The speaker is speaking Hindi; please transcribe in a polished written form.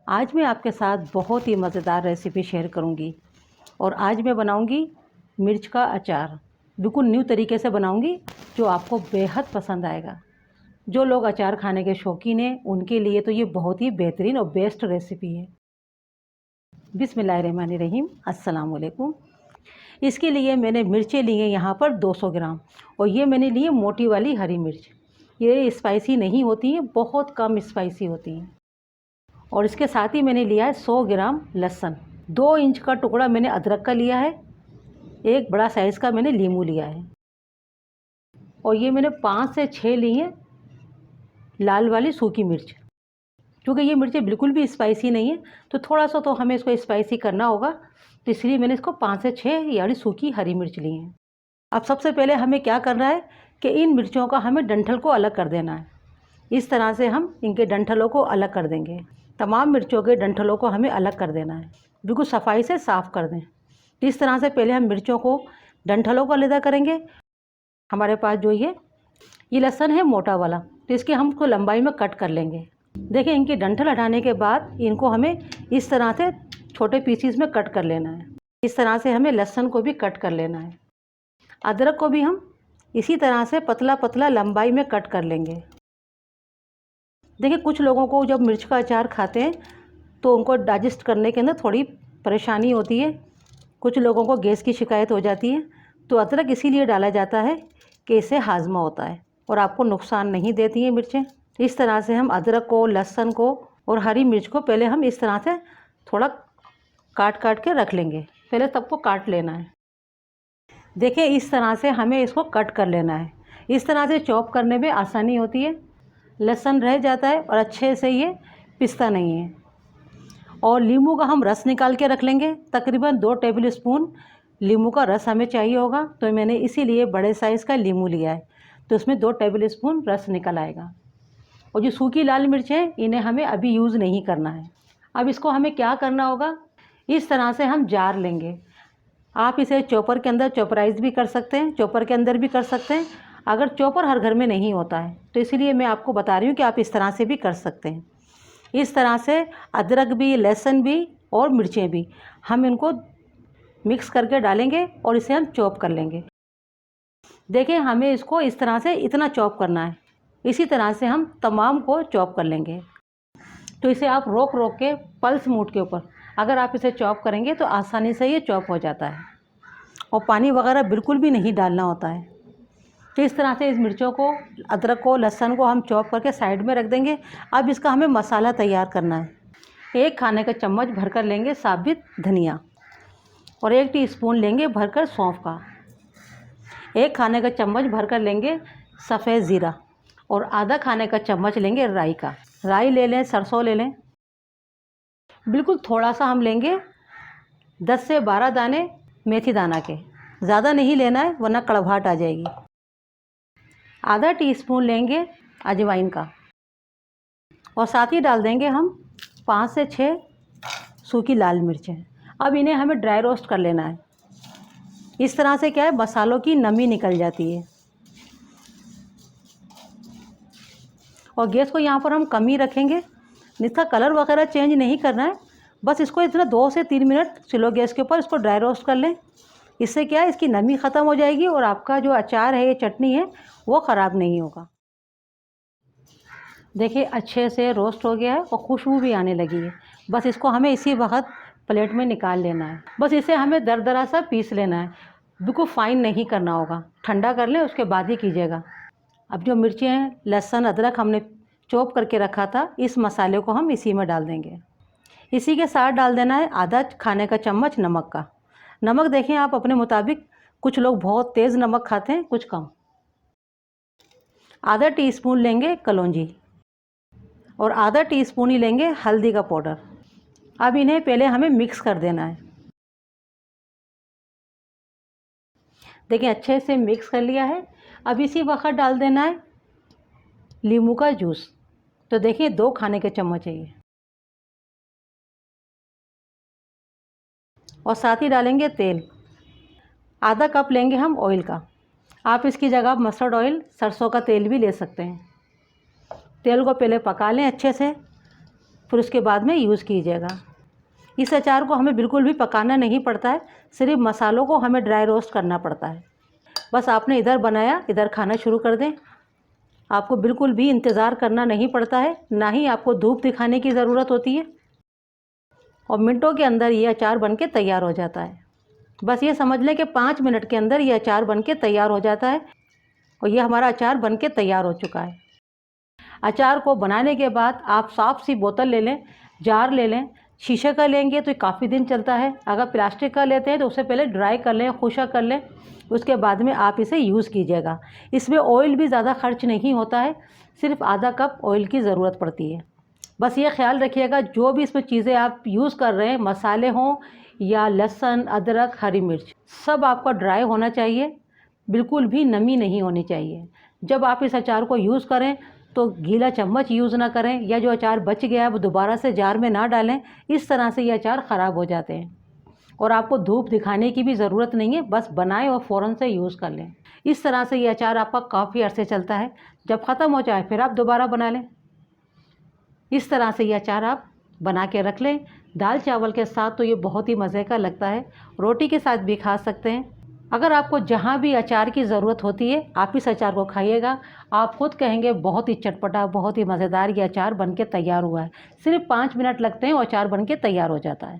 आज मैं आपके साथ बहुत ही मज़ेदार रेसिपी शेयर करूंगी और आज मैं बनाऊंगी मिर्च का अचार। बिल्कुल न्यू तरीके से बनाऊंगी जो आपको बेहद पसंद आएगा। जो लोग अचार खाने के शौकीन हैं उनके लिए तो ये बहुत ही बेहतरीन और बेस्ट रेसिपी है। बिस्मिल्लाहिर्रहमानिर्रहीम, अस्सलाम वालेकुम। इसके लिए मैंने मिर्चें ली हैं यहाँ पर 200 ग्राम और ये मैंने ली है मोटी वाली हरी मिर्च। ये स्पाइसी नहीं होती हैं, बहुत कम स्पाइसी होती हैं। और इसके साथ ही मैंने लिया है 100 ग्राम लहसुन, 2 इंच का टुकड़ा मैंने अदरक का लिया है, एक बड़ा साइज़ का मैंने नींबू लिया है और ये मैंने 5 से 6 ली हैं लाल वाली सूखी मिर्च। क्योंकि ये मिर्चें बिल्कुल भी स्पाइसी नहीं है तो थोड़ा सा तो हमें इसको स्पाइसी करना होगा, तो इसलिए मैंने इसको 5 से 6 यानी सूखी हरी मिर्च ली हैं। अब सबसे पहले हमें क्या करना है कि इन मिर्चों का हमें डंठल को अलग कर देना है। इस तरह से हम इनके डंठलों को अलग कर देंगे। तमाम मिर्चों के डंठलों को हमें अलग कर देना है, बिल्कुल सफाई से साफ़ कर दें। इस तरह से पहले हम मिर्चों को डंठलों को अलग करेंगे। हमारे पास जो ये लहसुन है मोटा वाला, तो इसके हम उसको लंबाई में कट कर लेंगे। देखिए, इनके डंठल हटाने के बाद इनको हमें इस तरह से छोटे पीसीस में कट कर लेना है। इस तरह से हमें लहसुन को भी कट कर लेना है। अदरक को भी हम इसी तरह से पतला पतला लंबाई में कट कर लेंगे। देखिए, कुछ लोगों को जब मिर्च का अचार खाते हैं तो उनको डाइजेस्ट करने के अंदर थोड़ी परेशानी होती है। कुछ लोगों को गैस की शिकायत हो जाती है, तो अदरक इसीलिए डाला जाता है कि इससे हाजमा होता है और आपको नुकसान नहीं देती हैं मिर्चें। इस तरह से हम अदरक को, लहसुन को और हरी मिर्च को पहले हम इस तरह से थोड़ा काट काट के रख लेंगे। पहले सबको काट लेना है। देखिए, इस तरह से हमें इसको कट कर लेना है। इस तरह से चॉप करने में आसानी होती है, लहसुन रह जाता है और अच्छे से ये पिसता नहीं है। और नींबू का हम रस निकाल के रख लेंगे। तकरीबन 2 टेबल स्पून नींबू का रस हमें चाहिए होगा, तो मैंने इसीलिए बड़े साइज़ का नींबू लिया है, तो उसमें 2 टेबल स्पून रस निकल आएगा। और जो सूखी लाल मिर्च है इन्हें हमें अभी यूज़ नहीं करना है। अब इसको हमें क्या करना होगा, इस तरह से हम जार लेंगे। आप इसे चॉपर के अंदर चॉपराइज भी कर सकते हैं, चॉपर के अंदर भी कर सकते हैं। अगर चॉपर हर घर में नहीं होता है तो इसलिए मैं आपको बता रही हूँ कि आप इस तरह से भी कर सकते हैं। इस तरह से अदरक भी, लहसुन भी और मिर्चें भी हम इनको मिक्स करके डालेंगे और इसे हम चॉप कर लेंगे। देखिए, हमें इसको इस तरह से इतना चॉप करना है। इसी तरह से हम तमाम को चॉप कर लेंगे। तो इसे आप रोक रोक के पल्स मोड के ऊपर अगर आप इसे चॉप करेंगे तो आसानी से ये चॉप हो जाता है और पानी वगैरह बिल्कुल भी नहीं डालना होता है। तो इस तरह से इस मिर्चों को, अदरक को, लहसुन को हम चॉप करके साइड में रख देंगे। अब इसका हमें मसाला तैयार करना है। 1 खाने का चम्मच भरकर लेंगे साबित धनिया और 1 टीस्पून लेंगे भरकर सौंफ का। 1 खाने का चम्मच भरकर लेंगे सफ़ेद ज़ीरा और आधा खाने का चम्मच लेंगे राई का। राई ले लें, सरसों ले लें। बिल्कुल थोड़ा सा हम लेंगे 10 से 12 दाने मेथी दाना के, ज़्यादा नहीं लेना है वरना कड़वाहट आ जाएगी। आधा टीस्पून लेंगे अजवाइन का और साथ ही डाल देंगे हम 5 से 6 सूखी लाल मिर्चें। अब इन्हें हमें ड्राई रोस्ट कर लेना है। इस तरह से क्या है, मसालों की नमी निकल जाती है। और गैस को यहाँ पर हम कम ही रखेंगे। इसका कलर वगैरह चेंज नहीं करना है, बस इसको इतना 2 से 3 मिनट स्लो गैस के ऊपर इसको ड्राई रोस्ट कर लें। इससे क्या है, इसकी नमी ख़त्म हो जाएगी और आपका जो अचार है, ये चटनी है, वो ख़राब नहीं होगा। देखिए, अच्छे से रोस्ट हो गया है और खुशबू भी आने लगी है। बस इसको हमें इसी वक्त प्लेट में निकाल लेना है। बस इसे हमें दरदरा सा पीस लेना है, बिल्कुल फाइन नहीं करना होगा। ठंडा कर लें, उसके बाद ही कीजिएगा। अब जो मिर्चें, लहसुन, अदरक हमने चॉप करके रखा था, इस मसाले को हम इसी में डाल देंगे। इसी के साथ डाल देना है आधा खाने का चम्मच नमक का। नमक देखें आप अपने मुताबिक, कुछ लोग बहुत तेज़ नमक खाते हैं, कुछ कम। आधा टीस्पून लेंगे कलौंजी और आधा टीस्पून ही लेंगे हल्दी का पाउडर। अब इन्हें पहले हमें मिक्स कर देना है। देखिए, अच्छे से मिक्स कर लिया है। अब इसी वक्त डाल देना है नींबू का जूस। तो देखिए, 2 खाने के चम्मच है ये। और साथ ही डालेंगे तेल। आधा कप लेंगे हम ऑयल का। आप इसकी जगह मस्टर्ड ऑयल, सरसों का तेल भी ले सकते हैं। तेल को पहले पका लें अच्छे से। फिर उसके बाद में यूज़ कीजिएगा। इस अचार को हमें बिल्कुल भी पकाना नहीं पड़ता है, सिर्फ मसालों को हमें ड्राई रोस्ट करना पड़ता है। बस आपने इधर बनाया, इधर खाना शुरू कर दें। आपको बिल्कुल भी इंतज़ार करना नहीं पड़ता है, ना ही आपको धूप दिखाने की ज़रूरत होती है, और मिनटों के अंदर ये अचार बन के तैयार हो जाता है। बस ये समझ लें कि 5 मिनट के अंदर ये अचार बन के तैयार हो जाता है, और ये हमारा अचार बन के तैयार हो चुका है। अचार को बनाने के बाद आप साफ़ सी बोतल ले लें, जार ले लें। शीशे का लेंगे तो काफ़ी दिन चलता है, अगर प्लास्टिक का लेते हैं तो उससे पहले ड्राई कर लें, खुशक कर लें, उसके बाद में आप इसे यूज़ कीजिएगा। इसमें ऑयल भी ज़्यादा खर्च नहीं होता है, सिर्फ आधा कप ऑयल की ज़रूरत पड़ती है। बस ये ख्याल रखिएगा, जो भी इसमें चीज़ें आप यूज़ कर रहे हैं, मसाले हों या लहसुन, अदरक, हरी मिर्च, सब आपका ड्राई होना चाहिए, बिल्कुल भी नमी नहीं होनी चाहिए। जब आप इस अचार को यूज़ करें तो गीला चम्मच यूज़ ना करें, या जो अचार बच गया है वो दोबारा से जार में ना डालें। इस तरह से ये अचार ख़राब हो जाते हैं, और आपको धूप दिखाने की भी ज़रूरत नहीं है, बस बनाएं और फ़ौरन से यूज़ कर लें। इस तरह से ये अचार आपका काफ़ी अरसे चलता है, जब ख़त्म हो जाए फिर आप दोबारा बना लें। इस तरह से ये अचार आप बना के रख लें। दाल चावल के साथ तो ये बहुत ही मज़े का लगता है, रोटी के साथ भी खा सकते हैं। अगर आपको जहाँ भी अचार की ज़रूरत होती है, आप इस अचार को खाइएगा, आप खुद कहेंगे बहुत ही चटपटा, बहुत ही मज़ेदार ये अचार बन के तैयार हुआ है। सिर्फ 5 मिनट लगते हैं और अचार बन के तैयार हो जाता है।